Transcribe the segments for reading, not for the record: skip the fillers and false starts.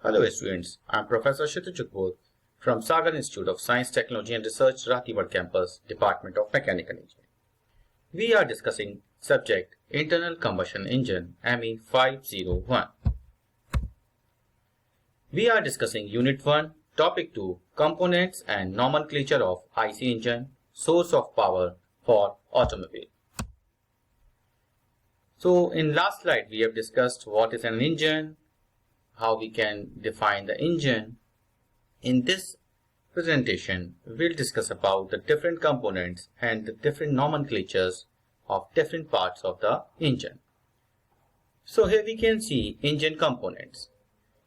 Hello students, I am Professor Kshitij from Sagar Institute of Science, Technology and Research, Rathiwad Campus, Department of Mechanical Engineering. We are discussing subject Internal Combustion Engine ME 501. We are discussing Unit 1, Topic 2, Components and Nomenclature of IC Engine, Source of Power for Automobile. So in last slide we have discussed what is an engine, how we can define the engine. In this presentation, we'll discuss about the different components and the different nomenclatures of different parts of the engine. So here we can see engine components.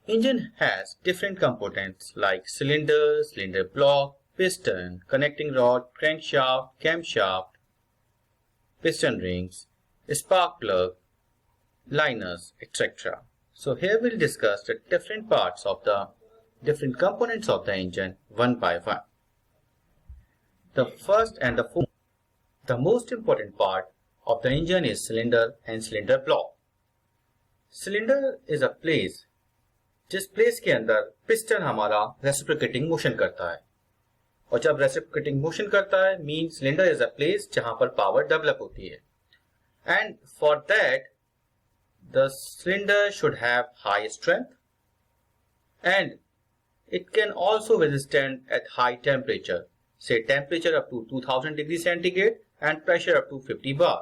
Engine has different components like cylinder, cylinder block, piston, connecting rod, crankshaft, camshaft, piston rings, spark plug, liners, etc. So here we'll discuss the different parts of the different components of the engine one by one. The first and the most important part of the engine is cylinder and cylinder block. Cylinder is a place जिस place के अंदर piston हमारा reciprocating motion करता है, और जब reciprocating motion करता है mean cylinder is a place जहां पर पावर डेवलप होती है. And for that the cylinder should have high strength and it can also withstand at high temperature, say temperature up to 2000 degrees centigrade and pressure up to 50 bar.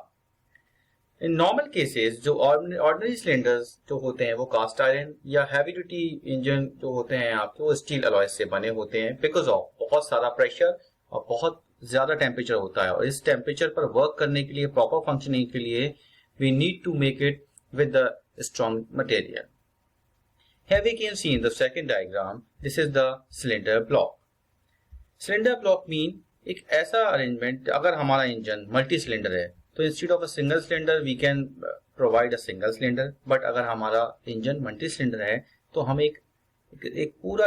In normal cases जो ordinary cylinders जो होते हैं वो cast iron या heavy duty engine जो होते हैं आपके वो स्टील अलॉय से बने होते हैं because of बहुत सारा प्रेशर और बहुत ज्यादा टेम्परेचर होता है, और इस टेम्परेचर पर वर्क करने के लिए, प्रॉपर फंक्शनिंग के लिए we need to make it with the strong material. Here we can see in the second diagram, this is the cylinder block. Cylinder block mean एक ऐसा arrangement, अगर हमारा इंजन मल्टी सिलेंडर है तो instead of a single cylinder we can provide a single cylinder, but अगर हमारा engine multi cylinder है तो हम एक पूरा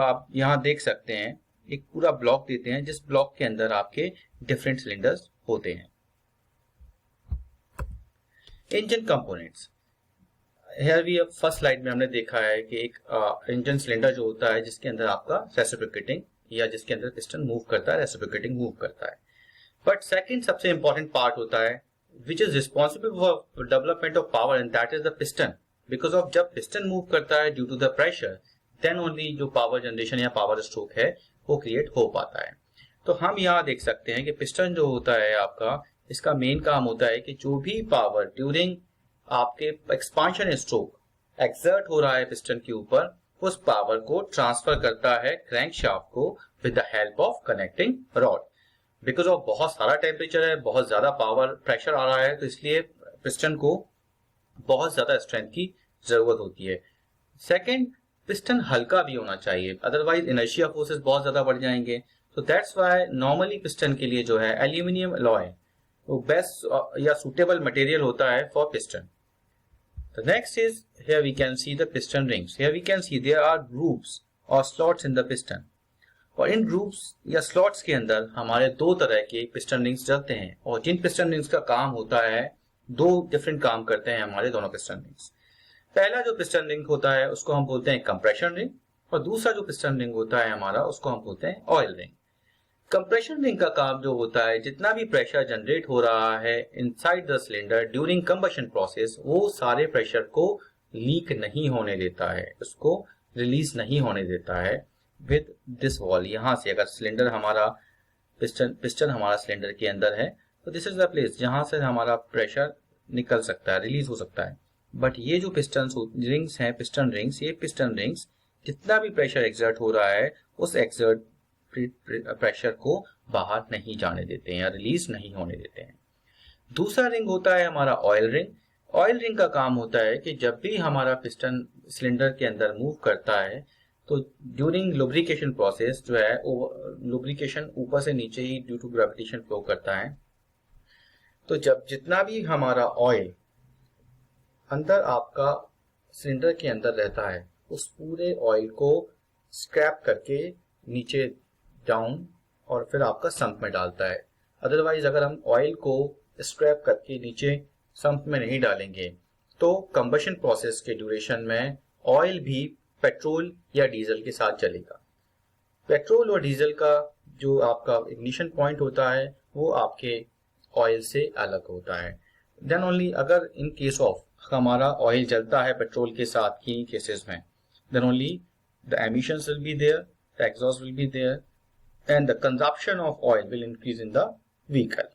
आप यहाँ देख सकते हैं एक पूरा ब्लॉक देते हैं जिस ब्लॉक के अंदर आपके डिफरेंट सिलेंडर्स होते हैं. Engine components. Here we first slide में हमने देखा है कि एक इंजन सिलेंडर जो होता है जिसके अंदर आपका रेसिप्रोकेटिंग या जिसके अंदर पिस्टन मूव करता है, रेसिप्रोकेटिंग मूव करता है. बट सेकंड सबसे इंपॉर्टेंट पार्ट होता है which is responsible for development of power and that is the piston. Because of जब पिस्टन मूव करता है due to the pressure, then only जो पावर जनरेशन या पावर स्ट्रोक है वो क्रिएट हो पाता है. तो हम यहाँ देख सकते हैं कि पिस्टन जो होता है आपका, इसका मेन काम होता है कि जो भी पावर ड्यूरिंग आपके एक्सपांशन स्ट्रोक एक्सर्ट हो रहा है पिस्टन के ऊपर, उस पावर को ट्रांसफर करता है क्रैंकशाफ्ट को with the help of connecting rod. Because of बहुत सारा टेम्परेचर है, बहुत ज्यादा पावर प्रेशर आ रहा है, तो इसलिए पिस्टन को बहुत ज्यादा स्ट्रेंथ की जरूरत होती है. सेकेंड, पिस्टन हल्का भी होना चाहिए, अदरवाइज इनर्शिया फोर्सेस बहुत ज्यादा बढ़ जाएंगे. तो दैट्स व्हाई नॉर्मली पिस्टन के लिए जो है एल्यूमिनियम अलॉय वो बेस्ट या सुटेबल मटेरियल होता है for piston. The next is, here we can see the piston rings. Here we can see there are grooves or slots in the piston. और इन grooves या slots के अंदर हमारे दो तरह के piston rings चलते हैं, और जिन piston rings का काम होता है दो डिफरेंट काम करते हैं हमारे दोनों piston rings. पहला जो piston ring होता है उसको हम बोलते हैं compression ring, और दूसरा जो piston ring होता है हमारा उसको हम बोलते हैं oil ring. कंप्रेशन रिंग का काम जो होता है, जितना भी प्रेशर जनरेट हो रहा है inside the cylinder during combustion process, वो सारे प्रेशर को लीक नहीं होने देता है, उसको रिलीज नहीं होने देता है विद दिस वॉल. यहाँ से अगर सिलेंडर हमारा पिस्टन हमारा सिलेंडर के अंदर है तो दिस इज द प्लेस जहां से हमारा प्रेशर निकल सकता है, रिलीज हो सकता है. बट ये जो पिस्टन रिंग्स हैं, पिस्टन रिंग्स, ये पिस्टन रिंग्स जितना भी प्रेशर एक्सर्ट हो रहा है उस एक्सर्ट प्रेशर को बाहर नहीं जाने देते हैं या रिलीज नहीं होने देते हैं. दूसरा रिंग होता है हमारा ऑयल रिंग. ऑयल रिंग का काम होता है कि जब भी हमारा पिस्टन सिलेंडर के अंदर मूव करता है तो ड्यूरिंग लुब्रिकेशन प्रोसेस जो है, लुब्रिकेशन ऊपर से नीचे ही ड्यू टू ग्रेविटेशन फ्लो करता है. तो जब जितना भी हमारा ऑयल अंदर आपका सिलेंडर के अंदर रहता है उस पूरे ऑयल को स्क्रैप करके नीचे डाउन और फिर आपका संप में डालता है. अदरवाइज अगर हम ऑयल को स्क्रैप करके नीचे संप में नहीं डालेंगे तो कंबशन प्रोसेस के ड्यूरेशन में ऑयल भी पेट्रोल या डीजल के साथ चलेगा। पेट्रोल और डीजल का जो आपका इग्निशन पॉइंट होता है वो आपके ऑयल से अलग होता है। देन ओनली अगर इन केस ऑफ हमारा ऑयल जलता है पेट्रोल के साथ की केसेस में, then only the emissions will be there, the exhaust will be there and the consumption of oil will increase in the vehicle.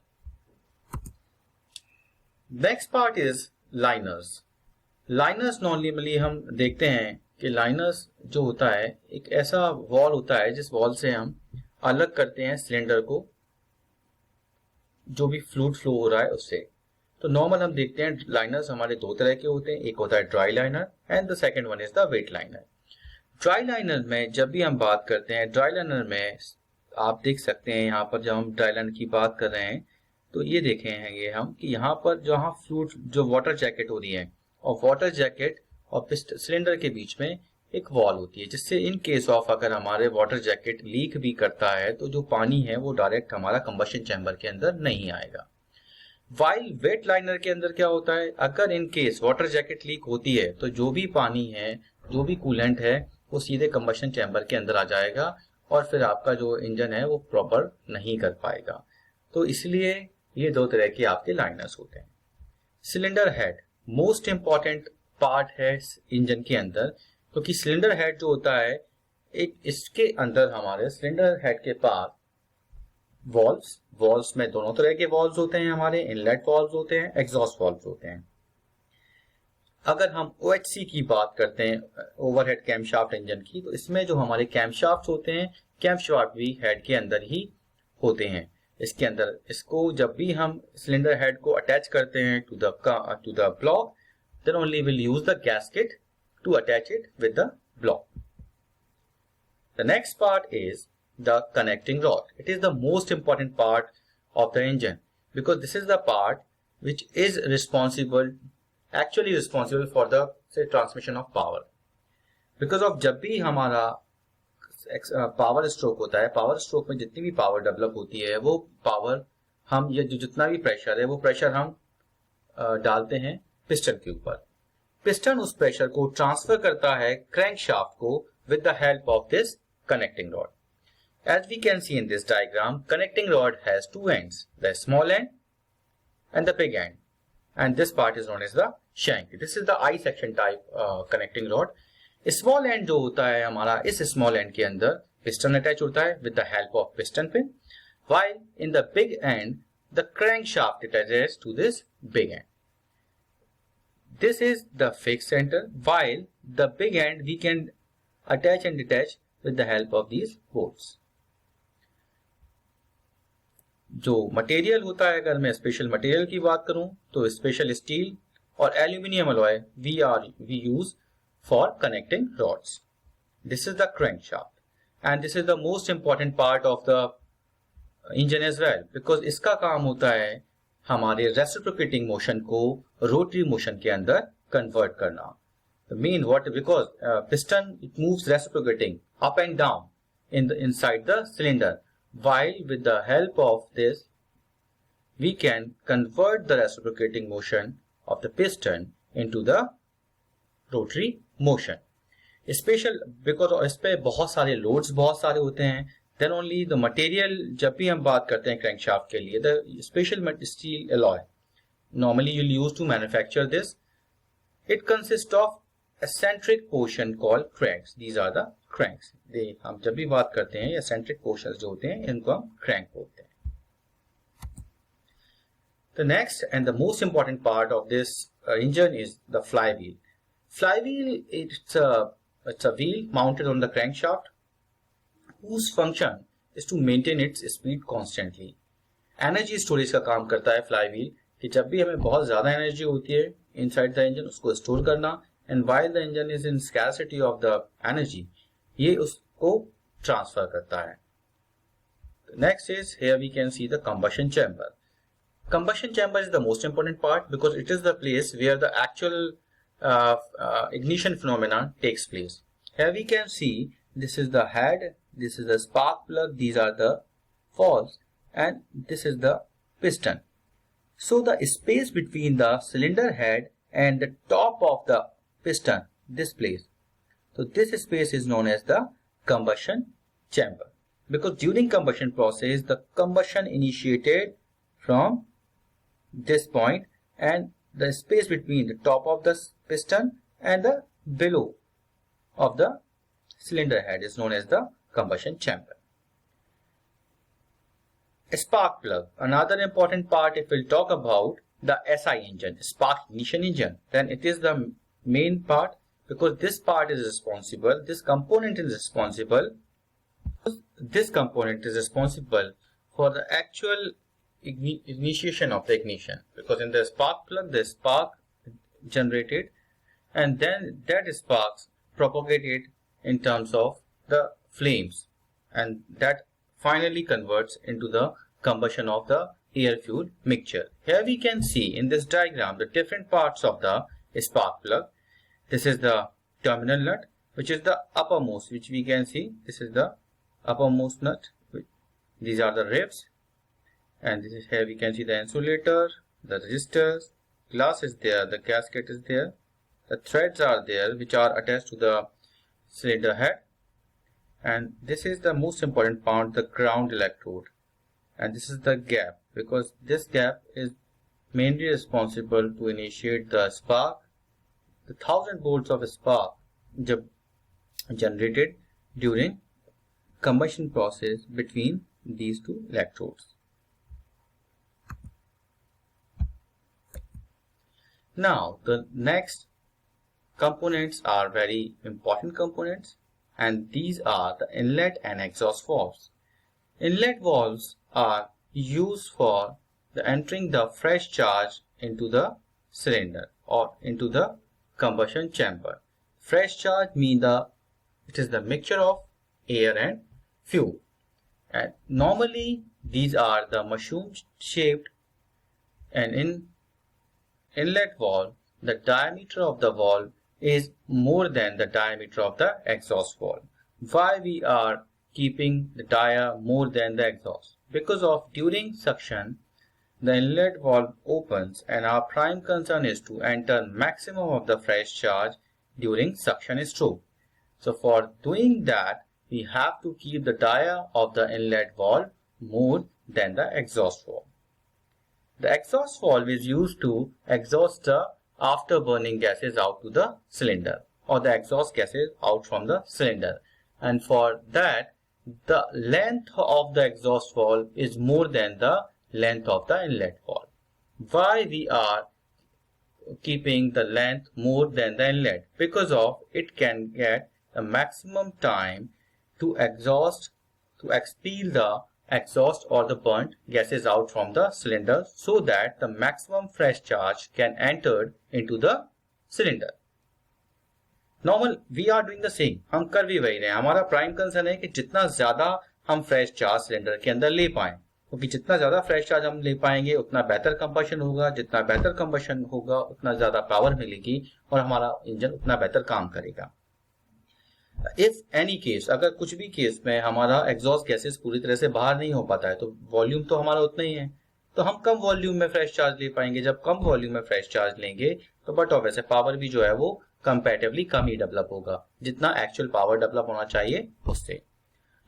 Next part is liners. Liners normally हम देखते हैं कि लाइनर्स जो होता है एक ऐसा वॉल होता है जिस वॉल से हम अलग करते हैं सिलेंडर को, जो भी फ्लूइड फ्लो हो रहा है उससे। तो नॉर्मल हम देखते हैं लाइनर्स हमारे दो तरह के होते हैं, एक होता है dry liner and the second one is the wet liner. Dry liner में जब भी हम बात करते हैं, ड्राई लाइनर में आप देख सकते हैं यहाँ पर जब हम ड्राई लाइनर की बात कर रहे हैं तो ये देखे हैं ये हम कि यहाँ पर जहाँ फ्लूइड जो वाटर जैकेट हो रही है और वाटर जैकेट और सिलेंडर के बीच में एक वॉल होती है, जिससे इन केस ऑफ अगर हमारे वाटर जैकेट लीक भी करता है तो जो पानी है वो डायरेक्ट हमारा कंबशन चैम्बर के अंदर नहीं आएगा। वाइल वेट लाइनर के अंदर क्या होता है, अगर in case water jacket leak होती है तो जो भी पानी है, जो भी कूलेंट है वो सीधे कंबशन चैम्बर के अंदर आ जाएगा और फिर आपका जो इंजन है वो प्रॉपर नहीं कर पाएगा। तो इसलिए ये दो तरह के आपके लाइनर्स होते हैं। Cylinder head most important part है इंजन के अंदर, क्योंकि सिलेंडर हेड जो होता है एक इसके अंदर हमारे सिलेंडर हेड के पास वॉल्व्स में दोनों तरह के वॉल्व्स होते हैं, हमारे इनलेट वॉल्व्स होते हैं, एग्जॉस्ट वॉल्व्स होते हैं। अगर हम OHC की बात करते हैं, ओवरहेड कैमशाफ्ट इंजन की, तो इसमें जो हमारे कैमशाफ्ट होते हैं, कैमशाफ्ट भी हेड के अंदर ही होते हैं। इसके अंदर इसको जब भी हम सिलेंडर हेड को अटैच करते हैं to the block, then only we'll use the gasket to attach it with the block. The next part is the connecting rod. It is the most important part of the engine because this is the part which is actually responsible for the transmission of power. Because of जब भी हमारा power stroke होता है, power stroke में जितनी भी power develop होती है वो पावर हम ये जितना भी प्रेशर है वो प्रेशर हम डालते हैं पिस्टन के ऊपर। पिस्टन उस प्रेशर को ट्रांसफर करता है क्रैंकशाफ्ट को with the help of this connecting rod. As we can see in this diagram, connecting rod has two ends, the small end and the big end, and this part is known as the shank. This is the I section type connecting rod. Small end जो होता है हमारा, इस small end के अंदर piston attach होता है with the help of piston pin, while in the big end the crankshaft attaches to this big end. This is the fixed center, while the big end we can attach and detach with the help of these bolts. जो material होता है, अगर मैं special material की बात करूं तो special steel और aluminium alloy we use for connecting rods. This is the crankshaft and this is the most important part of the engine as well, because इसका काम होता है हमारे रेसिप्रोकेटिंग मोशन को रोटरी मोशन के अंदर कन्वर्ट करना। Because piston it moves reciprocating up and down inside the cylinder, while with the help of this we can convert the reciprocating motion of the piston into the rotary motion. Special because इस पे बहुत सारे loads बहुत सारे होते हैं, then only the material जब भी हम बात करते हैं crankshaft के लिए, the special steel alloy normally you'll use to manufacture this. It consists of eccentric portion called cranks. These are the cranks. हम जब भी बात करते हैं eccentric portions जो होते हैं इनको हम crank बोलते हैं। The next and the most important part of this engine is the flywheel. Flywheel, it's a wheel mounted on the crankshaft whose function is to maintain its speed constantly. Energy storage का काम करता है flywheel कि जब भी हमें बहुत ज़्यादा energy होती है inside the engine उसको store करना, and while the engine is in scarcity of the energy ये उसको transfer करता है। Next is here we can see the combustion chamber. Combustion chamber is the most important part because it is the place where the actual ignition phenomenon takes place. Here we can see this is the head, this is the spark plug, these are the valves, and this is the piston. So the space between the cylinder head and the top of the piston, this place, So this space is known as the combustion chamber, because during combustion process the combustion initiated from this point, and the space between the top of the piston and the below of the cylinder head is known as the combustion chamber. A spark plug, another important part. If we'll talk about the SI engine, spark ignition engine, then it is the main part, because this part is responsible, this component is responsible for the actual initiation of the ignition, because in the spark plug the spark generated, and then that sparks propagated in terms of the flames, and that finally converts into the combustion of the air fuel mixture. Here we can see in this diagram the different parts of the spark plug. This is the terminal nut, which is the uppermost, which we can see. This is the uppermost nut. These are the ribs, and this is, here we can see the insulator, the resistors, glass is there, the gasket is there, the threads are there which are attached to the cylinder head, and this is the most important part, the ground electrode, and this is the gap, because this gap is mainly responsible to initiate the spark, the 1000 volts of spark generated during combustion process between these two electrodes. Now the next components are very important components, and these are the inlet and exhaust valves. Inlet valves are used for the entering the fresh charge into the cylinder or into the combustion chamber. Fresh charge means it is the mixture of air and fuel, and normally these are the mushroom shaped, and in inlet valve the diameter of the valve is more than the diameter of the exhaust valve. Why we are keeping the dia more than the exhaust? Because of during suction the inlet valve opens, and our prime concern is to enter maximum of the fresh charge during suction stroke. So for doing that we have to keep the dia of the inlet valve more than the exhaust valve. The exhaust valve is used to exhaust the afterburning gases out to the cylinder, or the exhaust gases out from the cylinder, and for that the length of the exhaust valve is more than the length of the inlet valve. Why we are keeping the length more than the inlet? Because of it can get the maximum time to expel the exhaust or the burnt gases out from the cylinder, so that the maximum fresh charge can enter into the cylinder. Normal we are doing the same, हम कर भी वही रहे हैं. हमारा prime concern है कि जितना ज्यादा हम फ्रेश चार्ज सिलेंडर के अंदर ले पाएं, क्योंकि जितना ज्यादा फ्रेश चार्ज हम ले पाएंगे उतना बेहतर कंबशन होगा, जितना बेहतर कंबशन होगा उतना ज्यादा पावर मिलेगी और हमारा इंजन उतना बेहतर काम करेगा. इफ एनी केस, अगर कुछ भी केस में हमारा एग्जॉस्ट गैसेस पूरी तरह से बाहर नहीं हो पाता है, तो वॉल्यूम तो हमारा उतना ही है, तो हम कम वॉल्यूम में फ्रेश चार्ज ले पाएंगे. जब कम वॉल्यूम में फ्रेश चार्ज लेंगे तो बट ऑब्वियसली पावर भी जो है वो कंपैरेटिवली कम ही डेवलप होगा, जितना एक्चुअल पावर डेवलप होना चाहिए उससे.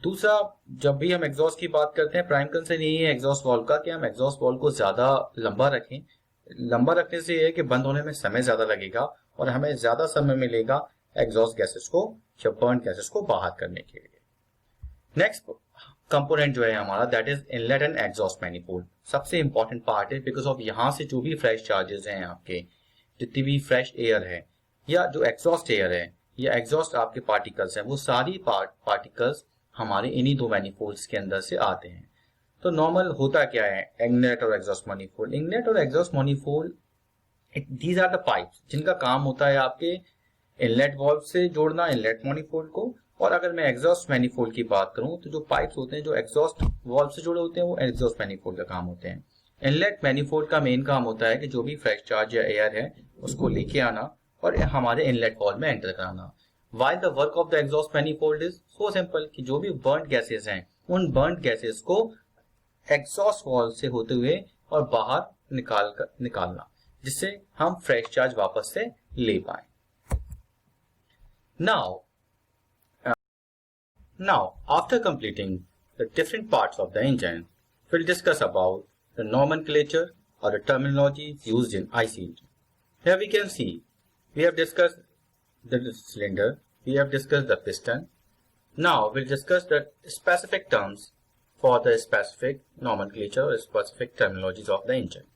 दूसरा, जब भी हम एग्जॉस्ट की बात करते हैं, प्राइम कंसर्न यही है एग्जॉस्ट वॉल्व का कि हम एग्जॉस्ट वॉल्व को ज्यादा लंबा रखें. लंबा रखने से ये है कि बंद होने में समय ज्यादा लगेगा और हमें ज्यादा समय मिलेगा एग्जॉस्ट गैसेस को या बर्न गैसेस को बाहर करने के लिए. नेक्स्ट कंपोनेंट जो है हमारा, that is inlet and exhaust manifold. सबसे इंपॉर्टेंट पार्ट है, बिकॉज ऑफ यहाँ से जो भी फ्रेश चार्जेस हैं आपके, जितनी भी फ्रेश एयर है या जो एग्जॉस्ट एयर है या एग्जॉस्ट आपके पार्टिकल्स हैं, वो सारी पार्टिकल्स हमारे इन्हीं दो मैनिफोल्ड्स के अंदर से आते हैं. तो नॉर्मल होता क्या है इनलेट और एग्जॉस्ट मैनिफोल्ड? इनलेट और exhaust manifold, these are the pipes जिनका काम होता है आपके इनलेट वाल्व से जोड़ना इनलेट मैनिफोल्ड को. और अगर मैं एग्जॉस्ट मैनिफोल्ड की बात करूं तो जो पाइप्स होते हैं जो एग्जॉस्ट वाल्व से जुड़े होते हैं वो एग्जॉस्ट मैनिफोल्ड का काम होते हैं. इनलेट मैनिफोल्ड का मेन काम होता है कि जो भी फ्रेश चार्ज या एयर है उसको लेके आना और हमारे इनलेट वाल्व में एंटर कराना. While the work of the exhaust manifold is so simple कि जो भी burnt gases हैं उन burnt gases को exhaust valve से होते हुए और बाहर निकालना, जिससे हम fresh charge वापस से ले पाए. Now Now, after completing the different parts of the engine, we'll discuss about the nomenclature or the terminology used in IC engine. Here we can see we have discussed the cylinder, we have discussed the piston. Now we'll discuss the specific terms for the specific nomenclature or specific terminologies of the engine.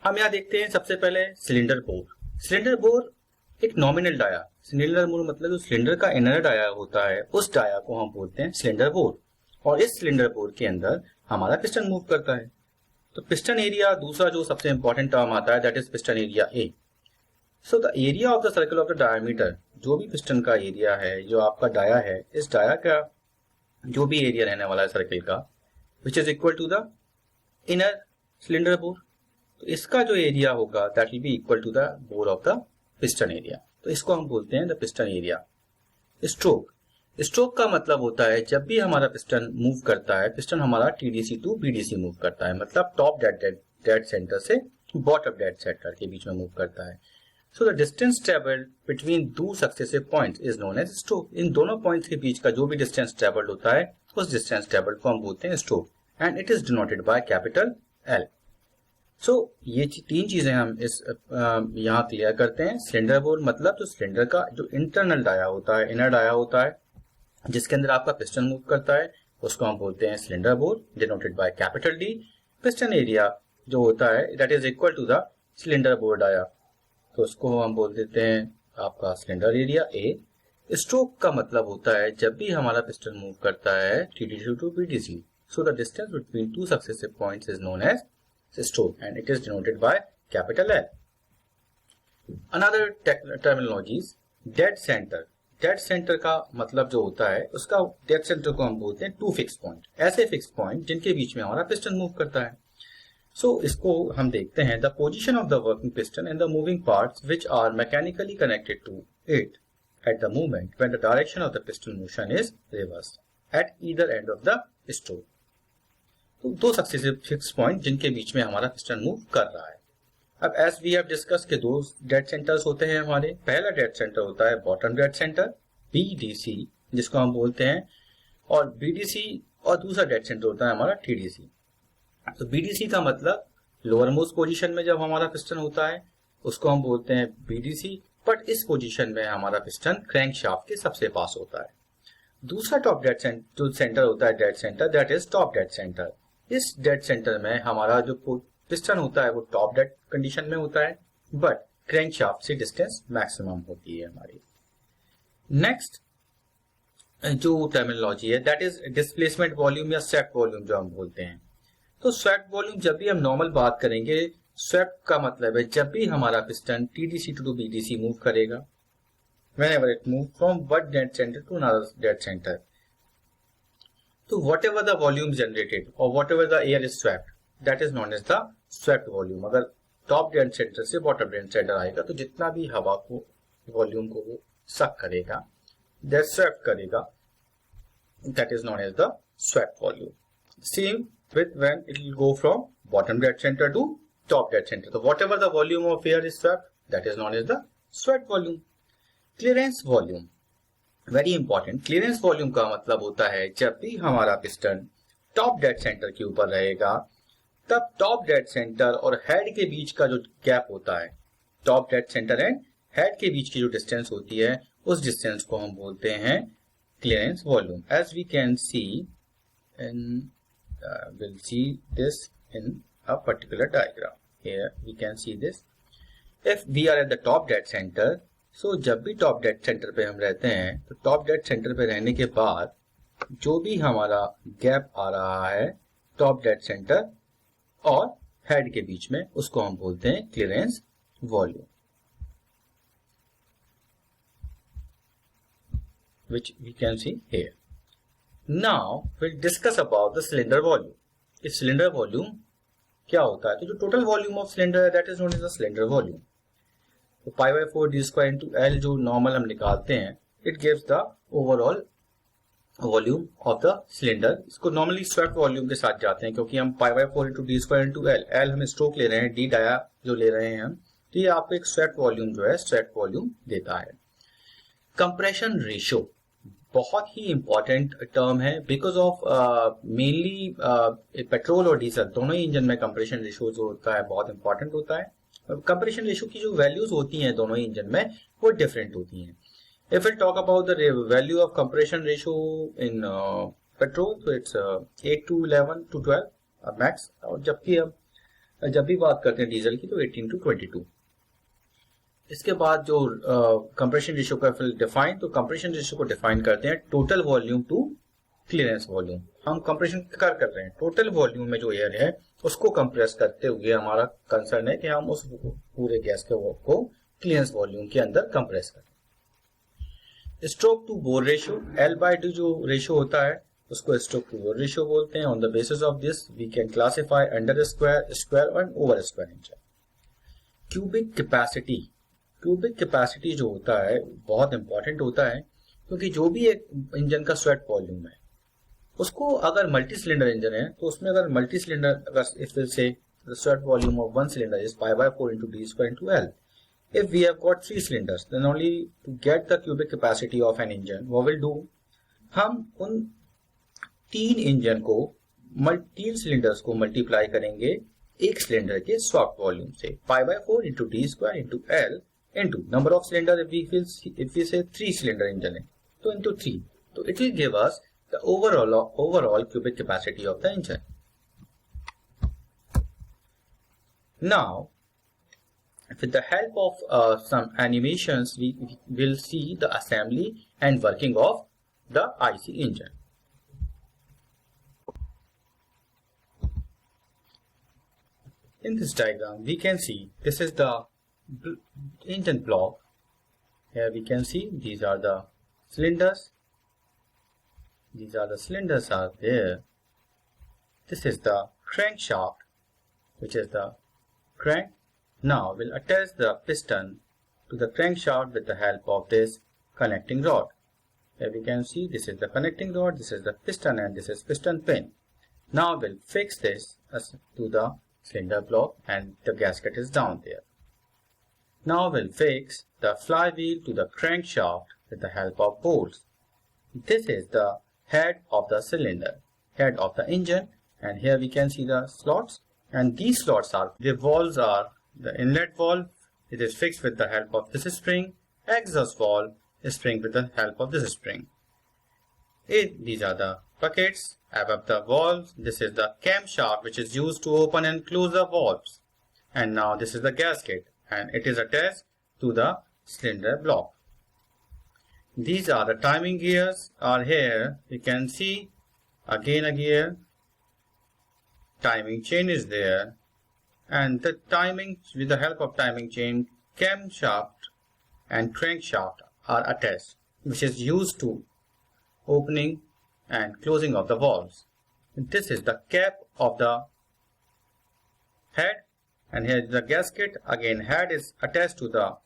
हम यहाँ देखते हैं सबसे पहले cylinder bore. Cylinder bore एक nominal dia. Cylinder bore मतलब जो cylinder का इनर डाया होता है उस डाया को हम बोलते हैं सिलेंडर बोर, और इस सिलेंडर बोर के अंदर हमारा पिस्टन मूव करता है. तो पिस्टन एरिया दूसरा जो सबसे इंपॉर्टेंट टर्म आता है that is piston area A. So the area of the circle of the diameter, जो भी पिस्टन का एरिया है, जो आपका डाया है, इस डाया का जो भी एरिया रहने वाला है सर्कल का, which is equal to the inner cylinder bore. तो इसका जो एरिया होगा that will be equal to the bore of the piston area. तो इसको हम बोलते हैं the piston area. Stroke. Stroke का मतलब होता है जब भी हमारा पिस्टन मूव करता है, पिस्टन हमारा टीडीसी टू बीडीसी मूव करता है, मतलब टॉप डेड सेंटर से बॉटम डेड सेंटर के बीच में मूव करता है. So the distance travelled between two successive points is known as stroke. इन दोनों पॉइंट्स के बीच का जो भी डिस्टेंस ट्रेवल्ड होता है उस डिस्टेंस ट्रेवल्ड को हम बोलते हैं stroke, and it is denoted by capital L. सो ये तीन चीजें हम इस यहाँ क्लियर करते हैं. सिलेंडर बोर मतलब जो सिलेंडर का जो इंटरनल डाया होता है, इनर डाया होता है, जिसके अंदर आपका पिस्टन मूव करता है, उसको हम बोलते हैं cylinder bore, denoted by capital D. Piston area जो होता है that is equal to the cylinder bore dia, तो उसको हम बोल देते हैं आपका सिलेंडर एरिया ए. स्ट्रोक का मतलब होता है जब भी हमारा पिस्टन मूव करता है TDC to BDC, so the distance between two successive points is known as stroke and it is denoted by capital L. Another terminologies, dead center. Dead centre का मतलब जो होता है उसका डेड सेंटर को हम बोलते हैं टू फिक्स पॉइंट, ऐसे फिक्स पॉइंट जिनके बीच में हमारा पिस्टन मूव करता है. सो इसको हम देखते हैं the position of the working piston and the moving parts which are mechanically connected to it at the moment when the direction of the piston motion is reverse at either end of the stroke. तो दो successive fix point जिनके बीच में हमारा piston move कर रहा है. अब as we have discuss के दो डेड सेंटर्स होते हैं हमारे. पहला डेड सेंटर होता है बॉटम डेड सेंटर बीडीसी, जिसको हम बोलते हैं, और बीडीसी, और दूसरा डेड सेंटर होता है हमारा टीडीसी. तो बीडीसी का मतलब लोअर मोस्ट पोजीशन में जब हमारा पिस्टन होता है उसको हम बोलते हैं बीडीसी, बट इस पोजीशन में हमारा पिस्टन क्रैंक शाफ्ट के सबसे पास होता है. दूसरा टॉप डेड सेंटर जो सेंटर होता है dead centre that is top dead centre. इस डेड सेंटर में हमारा जो पिस्टन होता है वो टॉप डेड कंडीशन में होता है, बट क्रैंक शाफ्ट से डिस्टेंस मैक्सिमम होती है हमारी. नेक्स्ट जो टर्मिनोलॉजी है दैट इज डिस्प्लेसमेंट वॉल्यूम या स्वेप्ट वॉल्यूम जो हम बोलते हैं. तो स्वेप्ट वॉल्यूम जब भी हम नॉर्मल बात करेंगे, स्वेप्ट का मतलब है जब भी हमारा piston TDC to BDC move करेगा, whenever it move from one dead center to another dead center. So whatever the volume generated or whatever the air is swept, that is known as the swept volume. अगर top dead centre से bottom dead centre आएगा तो जितना भी हवा को volume को वो सक करेगा, दैट स्वेप्ट करेगा, that is known as the swept volume. Same with when it will go from bottom dead center to top dead center. So whatever the volume of air is swept, that is known as the swept volume. Clearance volume very important. Clearance volume का मतलब होता है जब भी हमारा piston top dead centre के ऊपर रहेगा तब टॉप डेड सेंटर और हेड के बीच का जो गैप होता है, top dead centre and head के बीच की जो डिस्टेंस होती है उस डिस्टेंस को हम बोलते हैं clearance volume. As we can see in will see this in a particular diagram. Here we can see this. If we are at the top dead centre, so जब भी टॉप डेड सेंटर पे हम रहते हैं तो top dead centre पे रहने के बाद जो भी हमारा गैप आ रहा है टॉप डेड सेंटर और हेड के बीच में उसको हम बोलते हैं clearance volume, which we can see here. Now we'll discuss about the cylinder volume. इस सिलेंडर वॉल्यूम क्या होता है? तो जो टोटल वॉल्यूम ऑफ सिलेंडर है that is known as the cylinder volume. तो π/4 d² into L जो नॉर्मल हम निकालते हैं, it gives the overall volume of the cylinder. इसको नॉर्मली स्वेप्ट वॉल्यूम के साथ जाते हैं क्योंकि हम π/4 into d² into L, L हम स्ट्रोक ले रहे हैं, डी डाया जो ले रहे हैं हम, तो ये आपको एक स्वेप्ट वॉल्यूम जो है स्वेप्ट वॉल्यूम देता है. कंप्रेशन रेशियो बहुत ही इंपॉर्टेंट टर्म है बिकॉज ऑफ मेनली पेट्रोल और डीजल दोनों ही इंजन में कंप्रेशन रेशियो जो होता है बहुत इंपॉर्टेंट होता है. कंप्रेशन रेशियो की जो वैल्यूज होती हैं दोनों ही इंजन में वो डिफरेंट होती हैं. If we talk about the value of compression ratio in petrol तो इट्स 8 to 11 to 12 मैक्स, और जबकि अब जब भी बात करते हैं डीजल की तो 18 to 22. इसके बाद जो कंप्रेशन रेशियो का फिर डिफाइन, तो कंप्रेशन रेशियो को डिफाइन करते हैं total volume to clearance volume. हम कंप्रेशन कर रहे हैं टोटल वॉल्यूम में जो एयर है उसको कंप्रेस करते हुए हमारा कंसर्न है कि हम उस पूरे गैस के को क्लियरेंस वॉल्यूम के अंदर कंप्रेस करें. Stroke to bore ratio L/D जो रेशियो होता है उसको स्ट्रोक टू बोर रेशियो बोलते हैं. On the basis of this we can classify under square and over square engine. Cubic capacity, cubic capacity जो होता है बहुत इंपॉर्टेंट होता है क्योंकि जो भी एक इंजन का स्वेट वॉल्यूम है उसको अगर मल्टी सिलेंडर इंजन है तो उसमें अगर मल्टी सिलेंडर अगर if will say the sweat volume of one cylinder is pi/4 into d square into L. If we have got 3 cylinders then only to get the cubic capacity of an engine what we'll do, हम उन 3 engine को 3 cylinders को multiply करेंगे एक cylinder के स्वैट volume से pi/4 into d square into L into number of cylinder. If we say 3 cylinder engine है तो into 3, so it will give us the overall cubic capacity of the engine. Now with the help of some animations we will see the assembly and working of the IC engine. In this diagram we can see this is the engine block. Here we can see these are the cylinders. These are the cylinders are there. This is the crankshaft, which is the crank. Now we'll attach the piston to the crankshaft with the help of this connecting rod. Here we can see this is the connecting rod, this is the piston, and this is piston pin. Now we'll fix this to the cylinder block and the gasket is down there. Now we'll fix the flywheel to the crankshaft with the help of bolts. This is the head of the cylinder, head of the engine, and here we can see the slots, and these slots are, the valves are the inlet valve, it is fixed with the help of this spring, exhaust valve is spring with the help of this spring. These are the buckets above the valves. This is the camshaft which is used to open and close the valves, and now this is the gasket and it is attached to the cylinder block. These are the timing gears are here. You can see again a gear, timing chain is there, and the timing with the help of timing chain camshaft and crankshaft are attached, which is used to opening and closing of the valves. This is the cap of the head, and here is the gasket. Again head is attached to the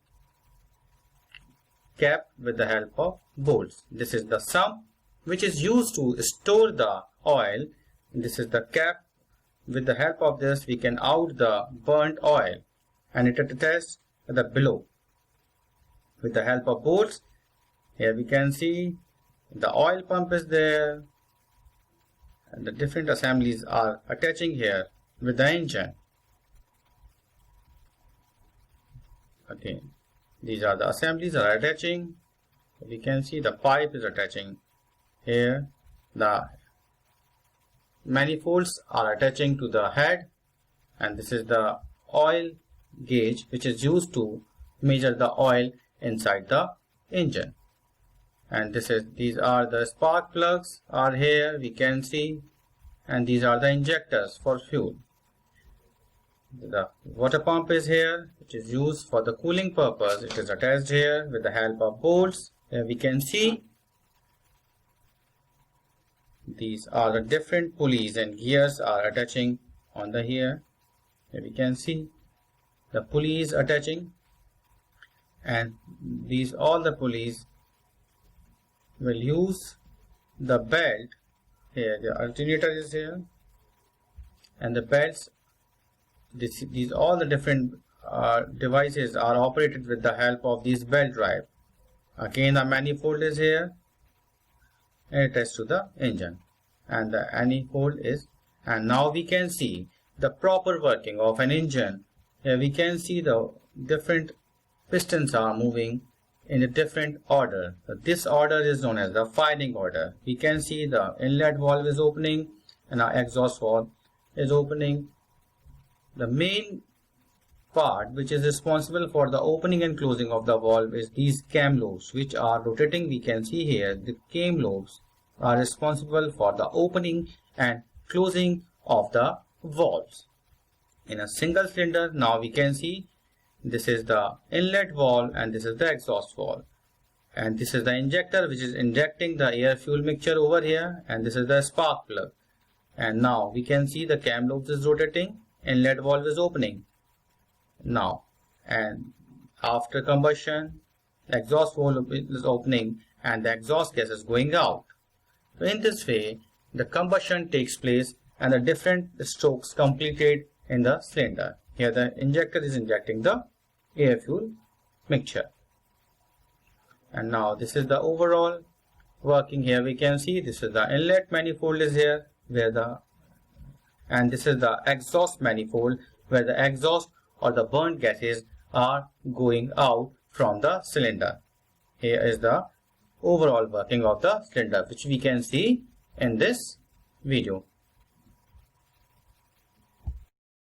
cap with the help of bolts. This is the sump which is used to store the oil. This is the cap. With the help of this we can out the burnt oil, and it attached at the below. With the help of bolts, here we can see the oil pump is there, and the different assemblies are attaching here with the engine. Okay, these are the assemblies are attaching. We can see the pipe is attaching here. The manifolds are attaching to the head, and this is the oil gauge which is used to measure the oil inside the engine. And these are the spark plugs are here, we can see, and these are the injectors for fuel. The water pump is here, which is used for the cooling purpose. It is attached here with the help of bolts. Here we can see these are the different pulleys and gears are attaching on the here. Here we can see the pulleys attaching, and these all the pulleys will use the belt. Here the alternator is here, and the belts, these all the different devices are operated with the help of these belt drive. Again the manifold is here, and attached to the engine, and the manifold is, and now we can see the proper working of an engine. Here we can see the different pistons are moving in a different order. So this order is known as the firing order. We can see the inlet valve is opening and our exhaust valve is opening. The main part which is responsible for the opening and closing of the valve is these cam lobes which are rotating. We can see here the cam lobes are responsible for the opening and closing of the valves. In a single cylinder, now we can see this is the inlet valve and this is the exhaust valve, and this is the injector which is injecting the air fuel mixture over here, and this is the spark plug. And now we can see the cam lobes is rotating, inlet valve is opening now, and after combustion exhaust valve is opening and the exhaust gas is going out. So in this way the combustion takes place and the different strokes completed in the cylinder. Here the injector is injecting the air fuel mixture, and now this is the overall working. Here we can see this is the inlet manifold is here and this is the exhaust manifold where the exhaust or the burnt gases are going out from the cylinder. Here is the overall working of the cylinder which we can see in this video.